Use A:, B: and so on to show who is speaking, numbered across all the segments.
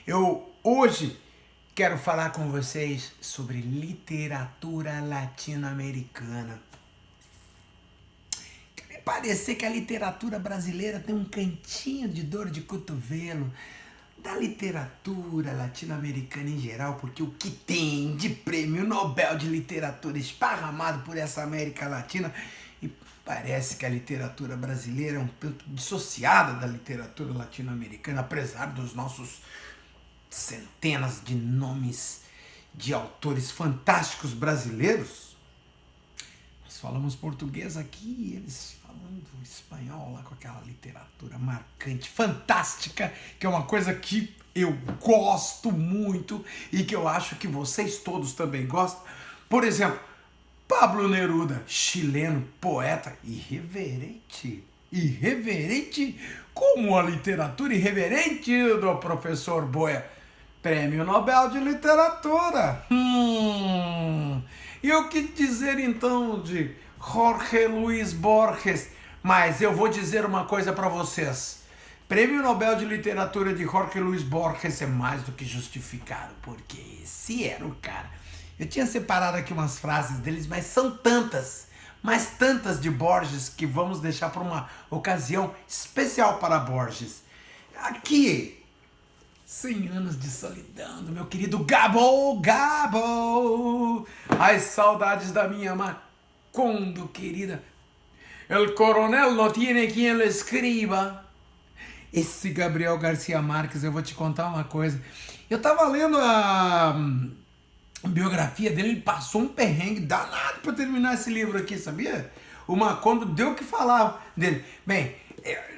A: Eu hoje quero falar com vocês sobre literatura latino-americana. Me parece que a literatura brasileira tem um cantinho de dor de cotovelo da literatura latino-americana em geral, porque o que tem de prêmio Nobel de literatura esparramado por essa América Latina, e parece que a literatura brasileira é um tanto dissociada da literatura latino-americana, apesar dos nossos centenas de nomes de autores fantásticos brasileiros. Nós falamos português aqui e eles falando espanhol lá com aquela literatura marcante, fantástica, que é uma coisa que eu gosto muito e que eu acho que vocês todos também gostam. Por exemplo, Pablo Neruda, chileno, poeta irreverente. Irreverente como a literatura irreverente do professor Boia. Prêmio Nobel de Literatura. E o que dizer então de Jorge Luis Borges? Mas eu vou dizer uma coisa para vocês. Prêmio Nobel de Literatura de Jorge Luis Borges é mais do que justificado, porque esse era o cara. Eu tinha separado aqui umas frases deles, mas são tantas, mas tantas de Borges, que vamos deixar para uma ocasião especial para Borges. Aqui, 100 anos de solidão do meu querido Gabo, Gabo. As saudades da minha Macondo querida. El coronel no tiene quien le escriba. Esse Gabriel Garcia Marques, eu vou te contar uma coisa. Eu tava lendo a biografia dele, ele passou um perrengue danado para terminar esse livro aqui, sabia? O Macondo deu o que falar dele. Bem,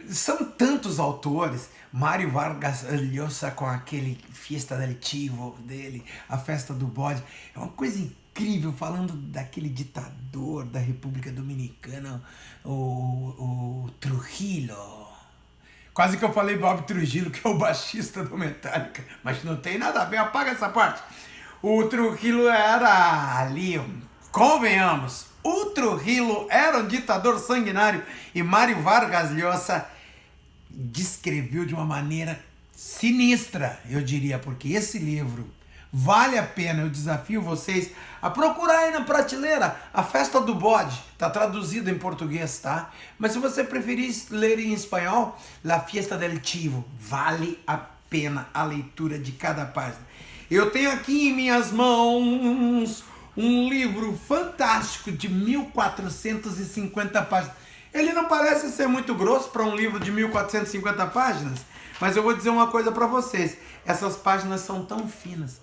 A: são tantos autores. Mário Vargas Llosa com aquele Fiesta del Chivo dele, a festa do bode. É uma coisa incrível, falando daquele ditador da República Dominicana, o Trujillo. Quase que eu falei Bob Trujillo, que é o baixista do Metallica, mas não tem nada a ver, apaga essa parte. O Trujillo era ali, convenhamos, o Trujillo era um ditador sanguinário e Mário Vargas Llosa descreveu de uma maneira sinistra, eu diria, porque esse livro vale a pena. Eu desafio vocês a procurar aí na prateleira A Festa do Bode, tá traduzido em português, tá? Mas se você preferir ler em espanhol, La Fiesta del Chivo, vale a pena a leitura de cada página. Eu tenho aqui em minhas mãos um livro fantástico de 1450 páginas. Ele não parece ser muito grosso para um livro de 1450 páginas, mas eu vou dizer uma coisa para vocês. Essas páginas são tão finas.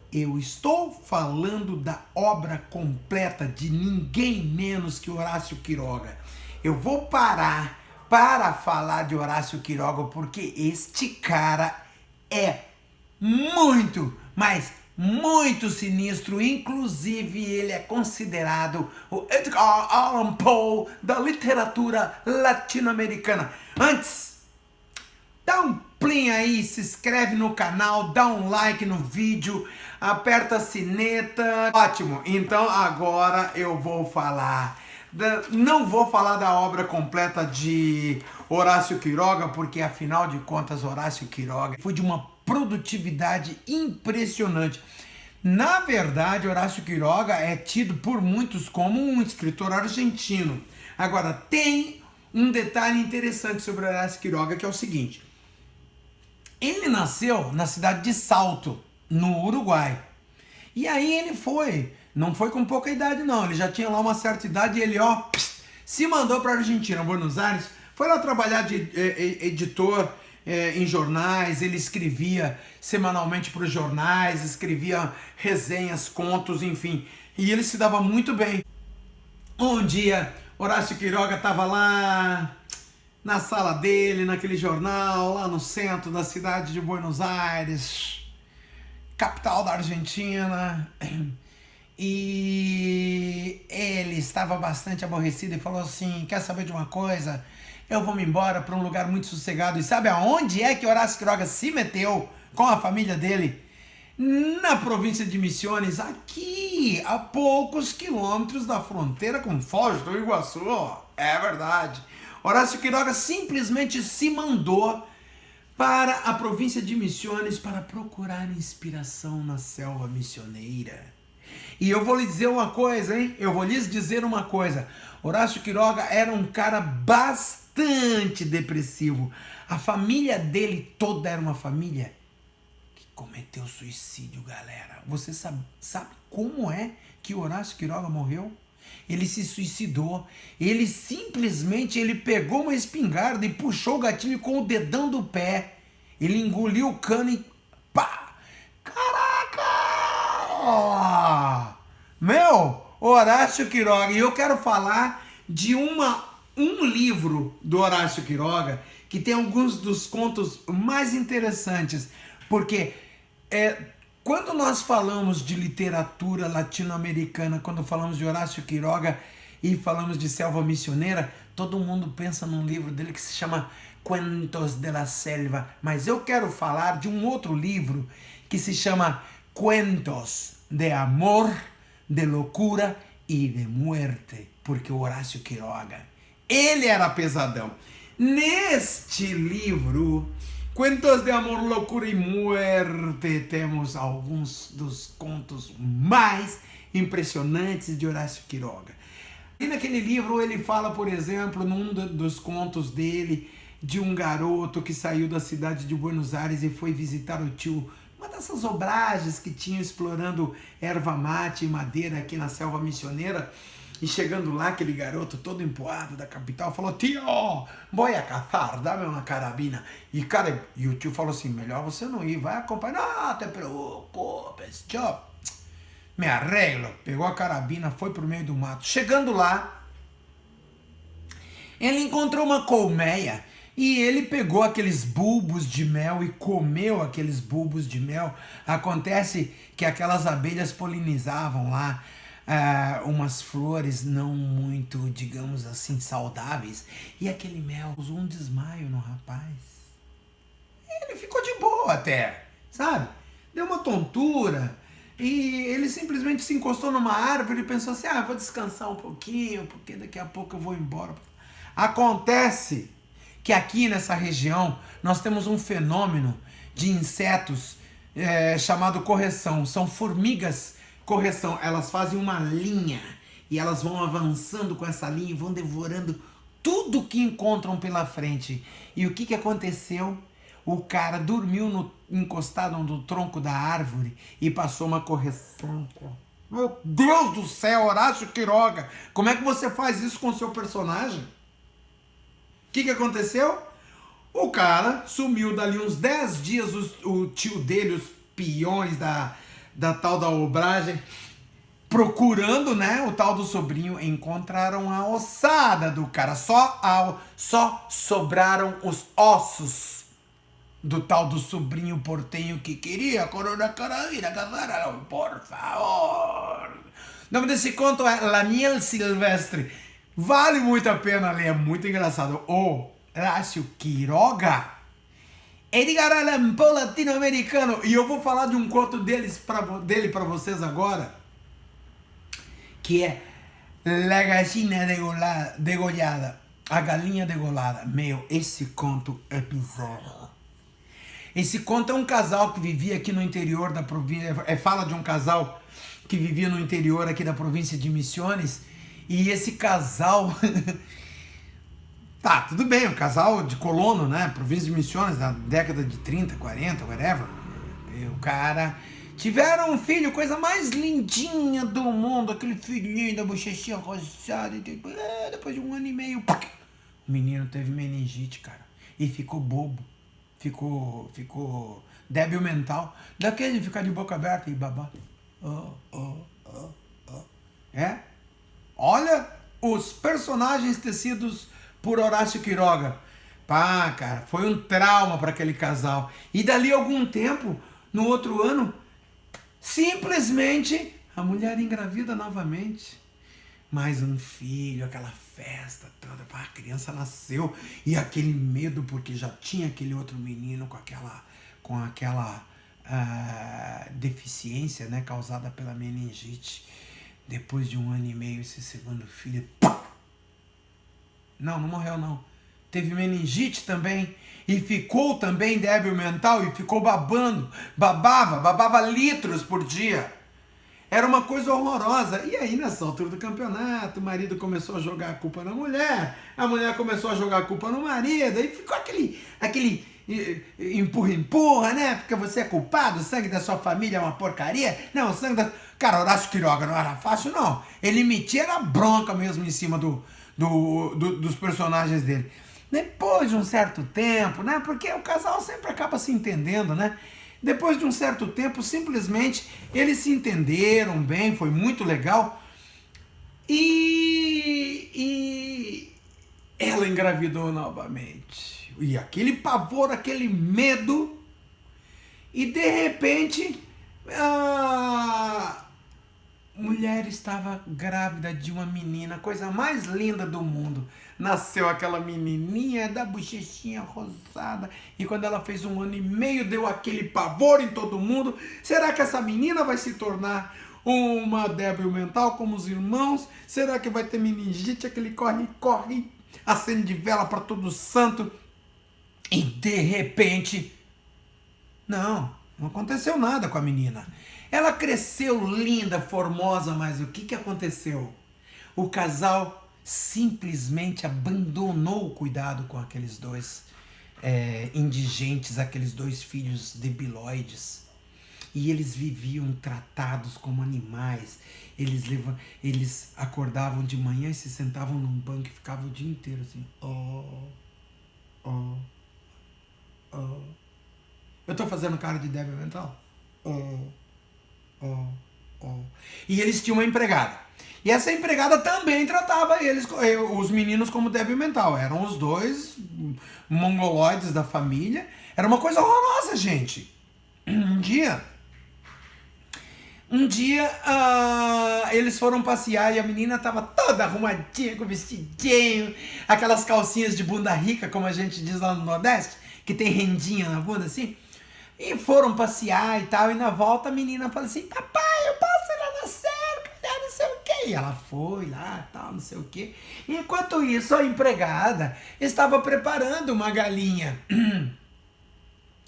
A: Eu estou falando da obra completa de ninguém menos que Horácio Quiroga. Eu vou parar para falar de Horácio Quiroga porque este cara é muito, mas muito sinistro. Inclusive ele é considerado o Edgar Allan Poe da literatura latino-americana. Antes, dá um plim aí, se inscreve no canal, dá um like no vídeo, aperta a sineta. Ótimo, então agora eu vou falar. Não vou falar da obra completa de Horácio Quiroga, porque afinal de contas Horácio Quiroga foi de uma produtividade impressionante. Na verdade, Horácio Quiroga é tido por muitos como um escritor argentino. Agora, tem um detalhe interessante sobre Horácio Quiroga, que é o seguinte. Ele nasceu na cidade de Salto, no Uruguai. E aí ele não foi com pouca idade não, ele já tinha lá uma certa idade e ele se mandou para a Argentina, Buenos Aires, foi lá trabalhar de editor em jornais. Ele escrevia semanalmente para os jornais, escrevia resenhas, contos, enfim, e ele se dava muito bem. Um dia, Horácio Quiroga estava lá na sala dele, naquele jornal, lá no centro da cidade de Buenos Aires, capital da Argentina, e ele estava bastante aborrecido e falou assim: quer saber de uma coisa? Eu vou me embora para um lugar muito sossegado. E sabe aonde é que Horácio Quiroga se meteu com a família dele? Na província de Misiones, aqui, a poucos quilômetros da fronteira com Foz do Iguaçu. É verdade. Horácio Quiroga simplesmente se mandou para a província de Misiones para procurar inspiração na selva missioneira. E eu vou lhes dizer uma coisa, hein? Eu vou lhes dizer uma coisa. Horácio Quiroga era um cara bastante depressivo. A família dele toda era uma família que cometeu suicídio, galera. Você sabe como é que Horácio Quiroga morreu? Ele se suicidou. Ele simplesmente pegou uma espingarda e puxou o gatilho com o dedão do pé. Ele engoliu o cano e pá! Caraca! Meu, Horácio Quiroga. E eu quero falar de um livro do Horácio Quiroga que tem alguns dos contos mais interessantes. Porque quando nós falamos de literatura latino-americana, quando falamos de Horácio Quiroga e falamos de selva missioneira, todo mundo pensa num livro dele que se chama Cuentos de la Selva. Mas eu quero falar de um outro livro que se chama Cuentos de Amor, de Loucura e de Muerte. Porque o Horácio Quiroga, ele era pesadão. Neste livro, Cuentos de Amor, Loucura e Muerte, temos alguns dos contos mais impressionantes de Horácio Quiroga. E naquele livro ele fala, por exemplo, num dos contos dele, de um garoto que saiu da cidade de Buenos Aires e foi visitar o tio, uma dessas obragens que tinham explorando erva mate e madeira aqui na selva missioneira. E chegando lá, aquele garoto todo empoado da capital falou: tio, vou a caçar, dá-me uma carabina. E o tio falou assim: melhor você não ir, vai acompanhar. Não te preocupes, tio, me arreglo. Pegou a carabina, foi pro meio do mato. Chegando lá, ele encontrou uma colmeia e ele pegou aqueles bulbos de mel e comeu aqueles bulbos de mel. Acontece que aquelas abelhas polinizavam lá umas flores não muito, digamos assim, saudáveis. E aquele mel causou um desmaio no rapaz. Ele ficou de boa até, sabe? Deu uma tontura. E ele simplesmente se encostou numa árvore e pensou assim: vou descansar um pouquinho, porque daqui a pouco eu vou embora. Acontece que aqui nessa região nós temos um fenômeno de insetos chamado correção. São formigas correção. Elas fazem uma linha e elas vão avançando com essa linha e vão devorando tudo que encontram pela frente. E o que aconteceu? O cara dormiu encostado no tronco da árvore e passou uma correção. Meu Deus do céu, Horácio Quiroga, como é que você faz isso com o seu personagem? O que aconteceu? O cara sumiu dali uns 10 dias, o tio dele, os peões da tal da obragem, procurando, né, o tal do sobrinho, encontraram a ossada do cara. Só sobraram os ossos do tal do sobrinho portenho que queria Corona Carabina casar, por favor. O nome desse conto é La Miel Silvestre. Vale muito a pena ler, é muito engraçado. O Horácio Quiroga, Edgar Allan Poe latino-americano. E eu vou falar de um conto dele para vocês agora, que é La Gallina Degollada, a galinha degolada. Meu, esse conto é bizarro. Esse conto é um casal que vivia aqui no interior da província, fala de um casal que vivia no interior aqui da província de Misiones. E esse casal, tá, tudo bem, um casal de colono, né, província de Misiones, da década de 30, 40, whatever. E o cara tiveram um filho, coisa mais lindinha do mundo, aquele filhinho da bochechinha roçada, e depois de 1 ano e meio, o menino teve meningite, cara, e ficou bobo, ficou débil mental, daquele de ficar de boca aberta e babar. Olha os personagens tecidos por Horácio Quiroga. Pá, cara, foi um trauma para aquele casal. E dali a algum tempo, no outro ano, simplesmente a mulher engravida novamente. Mais um filho, aquela festa toda, pá, a criança nasceu. E aquele medo, porque já tinha aquele outro menino com aquela deficiência, né, causada pela meningite. Depois de 1 ano e meio, esse segundo filho... Não morreu não. teve meningite também, e ficou também débil mental, e ficou babava litros por dia. Era uma coisa horrorosa. E aí, nessa altura do campeonato, o marido começou a jogar a culpa na mulher, a mulher começou a jogar a culpa no marido, e ficou aquele empurra, né? Porque você é culpado, o sangue da sua família é uma porcaria. Não, o sangue da... Cara, Horácio Quiroga não era fácil, não. Ele metia era bronca mesmo em cima dos personagens dele. Depois de um certo tempo, né? Porque o casal sempre acaba se entendendo, né? Depois de um certo tempo, simplesmente, eles se entenderam bem, foi muito legal. E ela engravidou novamente. E aquele pavor, aquele medo. E de repente, a mulher estava grávida de uma menina, coisa mais linda do mundo. Nasceu aquela menininha da bochechinha rosada, e quando ela fez 1 ano e meio, deu aquele pavor em todo mundo. Será que essa menina vai se tornar uma débil mental como os irmãos? Será que vai ter meningite, aquele corre, acende vela para todo santo? E de repente, não aconteceu nada com a menina. Ela cresceu linda, formosa, mas o que aconteceu? O casal simplesmente abandonou o cuidado com aqueles dois indigentes, aqueles 2 filhos debilóides. E eles viviam tratados como animais. Eles acordavam de manhã e se sentavam num banco e ficavam o dia inteiro assim. Eu tô fazendo cara de débil mental? E eles tinham uma empregada. E essa empregada também tratava os meninos como débil mental. Eram os 2 mongoloides da família. Era uma coisa horrorosa, gente. Um dia eles foram passear e a menina estava toda arrumadinha, com vestidinho, aquelas calcinhas de bunda rica, como a gente diz lá no Nordeste, que tem rendinha na bunda assim. E foram passear e tal, e na volta a menina falou assim: papai, eu posso ir lá na cerca, não sei o quê. E ela foi lá, tal, não sei o quê. Enquanto isso, a empregada estava preparando uma galinha.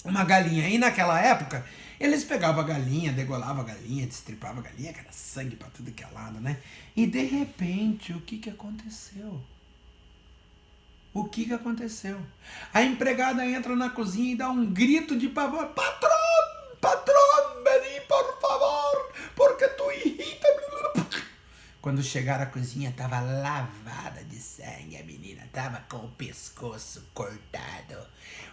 A: Uma galinha. E naquela época, eles pegavam a galinha, degolavam a galinha, destripavam a galinha, que era sangue pra tudo que é lado, né? E de repente, o que aconteceu? O que aconteceu? A empregada entra na cozinha e dá um grito de pavor: patrão, vem por favor, porque tu irrita. Quando chegaram à cozinha, estava lavada de sangue, a menina estava com o pescoço cortado.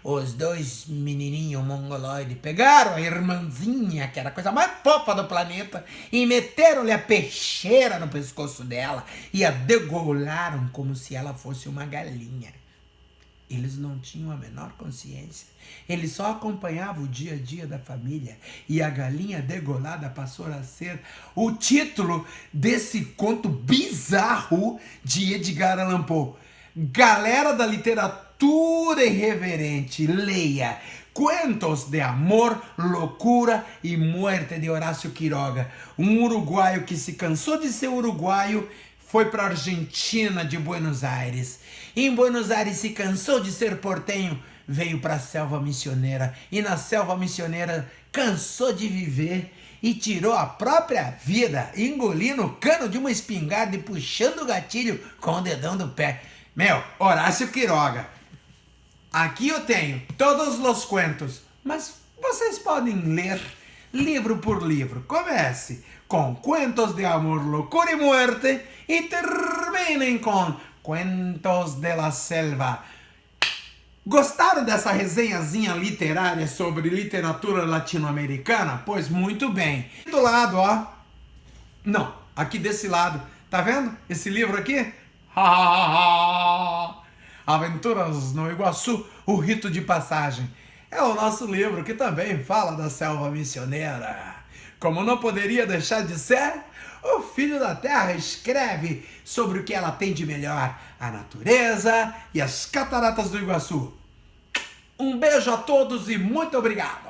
A: Os 2 menininhos mongoloides pegaram a irmãzinha, que era a coisa mais fofa do planeta, e meteram-lhe a peixeira no pescoço dela e a degolaram como se ela fosse uma galinha. Eles não tinham a menor consciência. Eles só acompanhavam o dia a dia da família. E a galinha degolada passou a ser o título desse conto bizarro de Edgar Allan Poe. Galera da literatura irreverente, leia Cuentos de Amor, Loucura e Muerte de Horácio Quiroga. Um uruguaio que se cansou de ser uruguaio, foi para a Argentina de Buenos Aires. Em Buenos Aires se cansou de ser portenho, veio para a selva missioneira. E na selva missioneira cansou de viver e tirou a própria vida, engolindo o cano de uma espingarda e puxando o gatilho com o dedão do pé. Horácio Quiroga. Aqui eu tenho todos os contos, mas vocês podem ler livro por livro. Comece com Cuentos de Amor, Loucura e Muerte e terminem com Cuentos de la Selva. Gostaram dessa resenhazinha literária sobre literatura latino-americana? Pois muito bem. Do lado, ó. Não, aqui desse lado. Tá vendo esse livro aqui? Aventuras no Iguaçu, o Rito de Passagem. É o nosso livro que também fala da selva missioneira. Como não poderia deixar de ser, o Filho da Terra escreve sobre o que ela tem de melhor, a natureza e as cataratas do Iguaçu. Um beijo a todos e muito obrigado!